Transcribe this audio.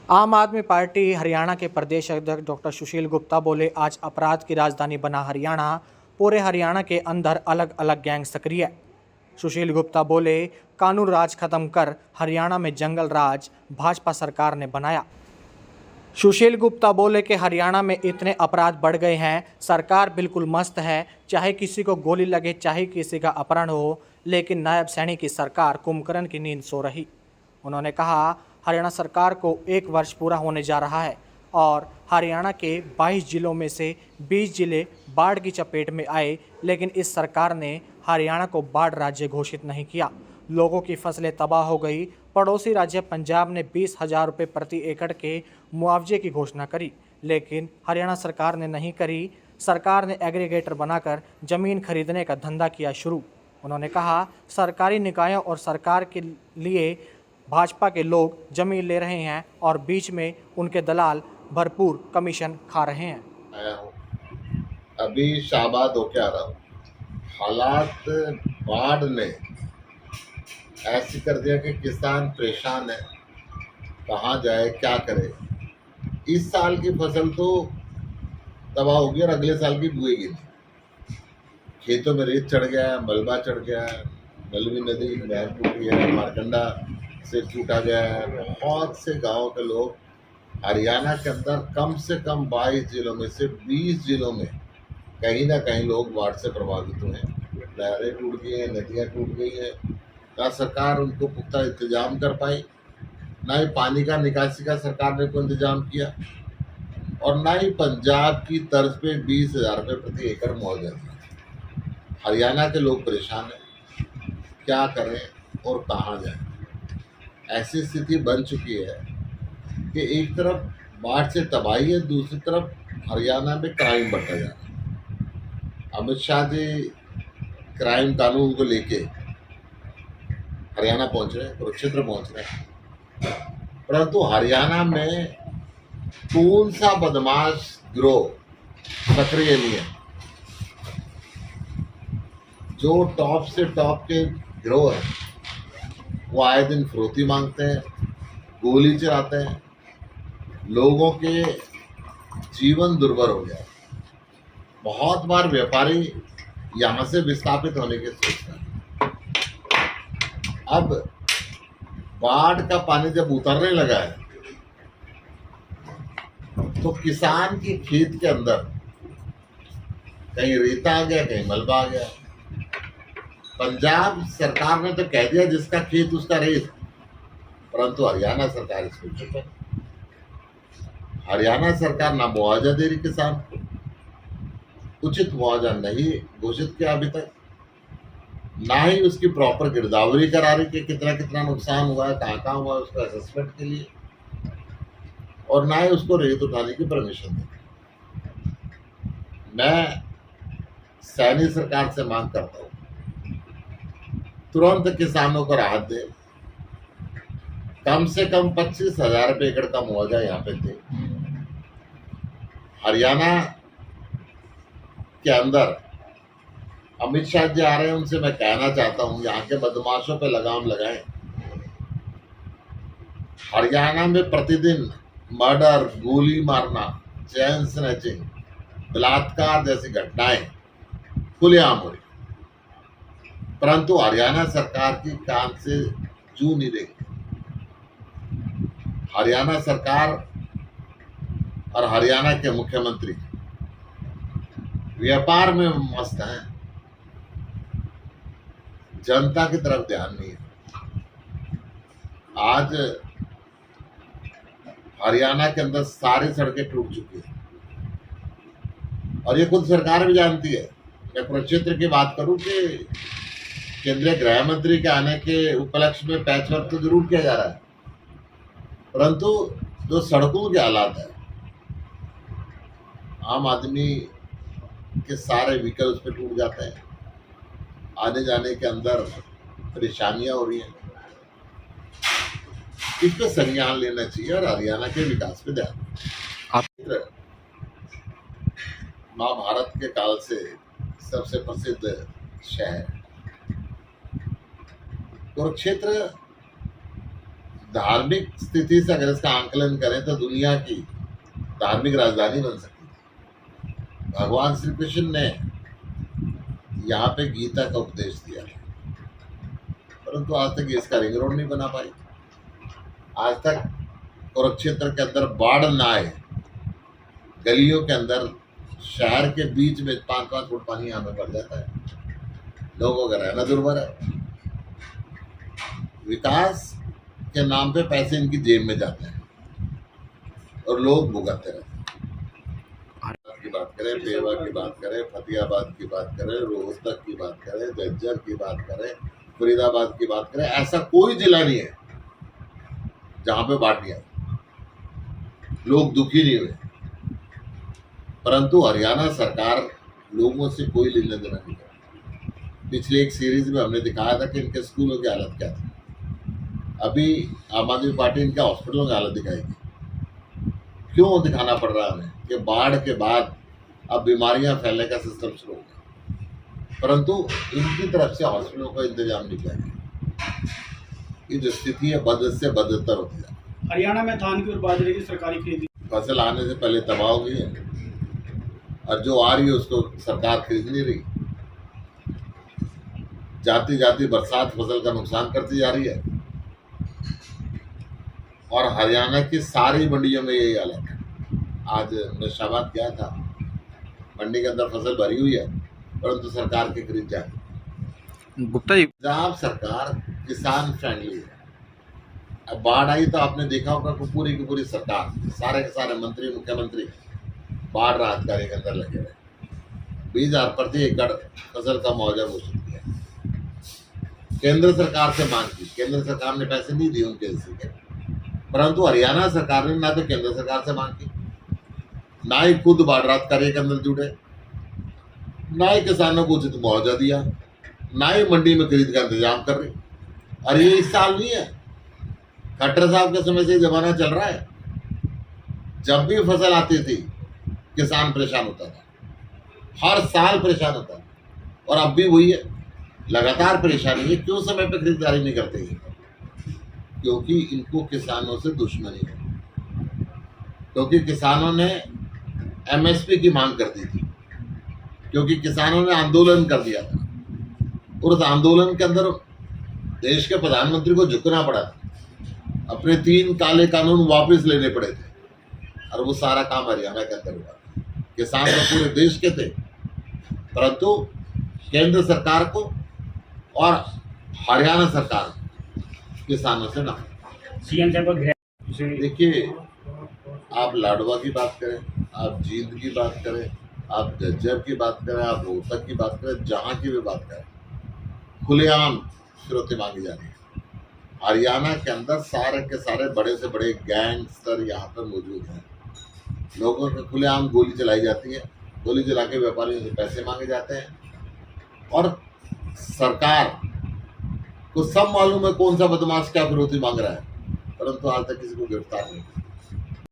आम आदमी पार्टी हरियाणा के प्रदेश अध्यक्ष डॉक्टर सुशील गुप्ता बोले, आज अपराध की राजधानी बना हरियाणा, पूरे हरियाणा के अंदर अलग अलग गैंग सक्रिय। सुशील गुप्ता बोले, कानून राज खत्म कर हरियाणा में जंगल राज भाजपा सरकार ने बनाया। सुशील गुप्ता बोले कि हरियाणा में इतने अपराध बढ़ गए हैं, सरकार बिल्कुल मस्त है, चाहे किसी को गोली लगे, चाहे किसी का अपहरण हो, लेकिन नायब सैनी की सरकार कुंभकर्ण की नींद सो रही। उन्होंने कहा, हरियाणा सरकार को 1 वर्ष पूरा होने जा रहा है और हरियाणा के 22 जिलों में से 20 जिले बाढ़ की चपेट में आए, लेकिन इस सरकार ने हरियाणा को बाढ़ राज्य घोषित नहीं किया। लोगों की फसलें तबाह हो गई। पड़ोसी राज्य पंजाब ने 20,000 रुपये प्रति एकड़ के मुआवजे की घोषणा करी, लेकिन हरियाणा सरकार ने नहीं करी। सरकार ने एग्रीगेटर बनाकर जमीन खरीदने का धंधा किया शुरू। उन्होंने कहा, सरकारी निकायों और सरकार के लिए भाजपा के लोग जमीन ले रहे हैं और बीच में उनके दलाल भरपूर कमीशन खा रहे हैं। आया हूँ, अभी शाहबाद होके आ रहा हूँ। हालात बाढ़ ने ऐसे कर दिया कि किसान परेशान है, कहाँ जाए क्या करे। इस साल की फसल तो तबाह होगी और अगले साल की बुएगी नहीं। खेतों में रेत चढ़ गया है, मलबा चढ़ गया है, मलबी नदी नहर टूट गई है, मारकंडा से टूटा गया है। बहुत से गांव के लोग हरियाणा के अंदर कम से कम 22 जिलों में से 20 जिलों में कहीं ना कहीं लोग बाढ़ से प्रभावित हुए हैं। नहरें टूट गई हैं, नदियाँ टूट गई हैं। ना सरकार उनको पुख्ता इंतजाम कर पाई, ना ही पानी का निकासी का सरकार ने कोई इंतजाम किया, और ना ही पंजाब की तर्ज पे 20,000 रुपये प्रति एकड़ मुआवजा दिया। हरियाणा के लोग परेशान हैं, क्या करें और कहाँ जाएं। ऐसी स्थिति बन चुकी है कि एक तरफ बाढ़ से तबाही है, दूसरी तरफ हरियाणा में क्राइम बढ़ता जा रहा है। अमित शाह जी क्राइम कानून को लेके हरियाणा पहुंच रहे हैं, कुरुक्षेत्र पहुंच रहे हैं, परंतु हरियाणा में कौन सा बदमाश गिरोह सक्रिय नहीं है। जो टॉप से टॉप के गिरोह है वो आए दिन फिरौती मांगते हैं, गोली चलाते हैं, लोगों के जीवन दुर्भर हो गया। बहुत बार व्यापारी यहाँ से विस्थापित होने के सोचते हैं। अब बाढ़ का पानी जब उतरने लगा है तो किसान के खेत के अंदर कहीं रेता आ गया, कहीं मलबा आ गया। पंजाब सरकार ने तो कह दिया जिसका खेत उसका रेत, परंतु हरियाणा सरकार इसको चुप है। हरियाणा सरकार ना मुआवजा दे रही किसान को, उचित मुआवजा नहीं घोषित किया अभी तक, ना ही उसकी प्रॉपर गिरदावरी करा रही कि कितना कितना नुकसान हुआ है, कहाँ कहाँ हुआ है उसका असेसमेंट के लिए, और ना ही उसको रेत उठाने की परमिशन दे। मैं सैनी सरकार से मांग करता हूँ, तुरंत किसानों को राहत दे, कम से कम 25,000 रुपये एकड़ का मुआवजा यहाँ पे दे। हरियाणा के अंदर अमित शाह जी आ रहे हैं, उनसे मैं कहना चाहता हूँ यहाँ के बदमाशों पे लगाम लगाएं। हरियाणा में प्रतिदिन मर्डर, गोली मारना, चैन स्नैचिंग, बलात्कार जैसी घटनाएं खुलेआम हो रही, परंतु हरियाणा सरकार की कान से जू नहीं देखी। हरियाणा सरकार और हरियाणा के मुख्यमंत्री व्यापार में मस्त हैं, जनता की तरफ ध्यान नहीं है। आज हरियाणा के अंदर सारी सड़कें टूट चुकी है और ये खुद सरकार भी जानती है। मैं कुरुक्षेत्र की बात करूं कि केंद्रीय गृह मंत्री के आने के उपलक्ष्य में पैच वर्क तो जरूर किया जा रहा है, परंतु जो सड़कों के हालात है, आम आदमी के सारे व्हीकल उस पर टूट जाते हैं, आने जाने के अंदर परेशानियां हो रही हैं। इस पे संज्ञान लेना चाहिए और हरियाणा के विकास पे ध्यान। महाभारत के काल से सबसे प्रसिद्ध शहर कुरुक्षेत्र धार्मिक स्थिति से अगर इसका आंकलन करें तो दुनिया की धार्मिक राजधानी बन सकती है। भगवान श्री कृष्ण ने यहाँ पे गीता का उपदेश दिया है, परंतु आज तक इसका रिंग रोड नहीं बना पाई। आज तक कुरुक्षेत्र के अंदर बाढ़ ना आए, गलियों के अंदर शहर के बीच में 5-5 फुट पानी यहाँ पे पड़ जाता है, लोगों का रहना दुर्भर है। विकास के नाम पे पैसे इनकी जेब में जाते हैं और लोग भुगतते रहते हैं। की बात करें, पेवा की बात करें, फतेहाबाद की बात करें, रोहतक की बात करें, झज्जर की बात करें, फरीदाबाद की बात करें, ऐसा कोई जिला नहीं है जहां पे बाढ़ नहीं आई, लोग दुखी नहीं हुए। परंतु हरियाणा सरकार लोगों से कोई लेना देना नहीं करती। पिछले एक सीरीज में हमने दिखाया था कि इनके स्कूलों की हालत क्या थी। अभी आम आदमी पार्टी इनके हॉस्पिटलों की हालत दिखाएगी। क्यों दिखाना पड़ रहा है हमें कि बाढ़ के बाद अब बीमारियां फैलने का सिस्टम शुरू हो गया, परंतु इनकी तरफ से हॉस्पिटलों का इंतजाम नहीं किया गया। ये जो स्थिति है बद से बदतर होती है। हरियाणा में धान की और बाजरे की सरकारी खरीदी फसल आने से पहले तबाह हो गई है और जो आ रही है उसको सरकार खरीद नहीं रही। जाती जाती बरसात फसल का नुकसान करती जा रही है और हरियाणा की सारी मंडियों में यही हालत है। आज मुर्शिदाबाद गया था, मंडी के अंदर फसल भरी हुई है परंतु सरकार की खरीद जाए। गुप्ता जी, पंजाब सरकार किसान फ्रेंडली है। अब बाढ़ आई तो आपने देखा होगा कि पूरी की पूरी सरकार, सारे के सारे मंत्री, मुख्यमंत्री बाढ़ राहत कार्य के अंदर लगे रहे। 20,000 प्रति एकड़ फसल का मुआवजा घोषित किया। केंद्र सरकार से मांग की, केंद्र सरकार ने पैसे नहीं दिए उनके हिस्से के, परंतु हरियाणा सरकार ने ना तो केंद्र सरकार से मांग की, ना ही खुद बाढ़ राहत कार्य के अंदर जुड़े, ना ही किसानों को उचित मुआवजा दिया, ना ही मंडी में खरीद का इंतजाम कर रही। और ये इस साल नहीं है, खट्टर साहब के समय से जमाना चल रहा है। जब भी फसल आती थी किसान परेशान होता था, हर साल परेशान होता था और अब भी वही है, लगातार परेशानी है। क्यों समय पे खरीदारी नहीं करते हैं? क्योंकि इनको किसानों से दुश्मनी है, क्योंकि किसानों ने एमएसपी की मांग कर दी थी, क्योंकि किसानों ने आंदोलन कर दिया था और उस आंदोलन के अंदर देश के प्रधानमंत्री को झुकना पड़ा था, अपने 3 काले कानून वापस लेने पड़े थे और वो सारा काम हरियाणा के अंदर हुआ। किसान तो पूरे देश के थे, परंतु केंद्र सरकार को और हरियाणा सरकार किसानों से ना। सीएम साहब देखिए, आप लाडवा की बात करें, आप जींद की बात करें, आप झज्जर की बात करें, आप रोहतक की बात करें, जहां की भी बात करें, खुलेआम फिरौती मांगी जा रही है। हरियाणा के अंदर सारे के सारे बड़े से बड़े गैंगस्टर यहाँ पर मौजूद हैं। लोगों के खुलेआम गोली चलाई जाती है, गोली चला के व्यापारियों से पैसे मांगे जाते हैं और सरकार को सब मालूम है कौन सा बदमाश क्या फिरौती मांग रहा है, परंतु आज तक किसी को गिरफ्तार नहीं।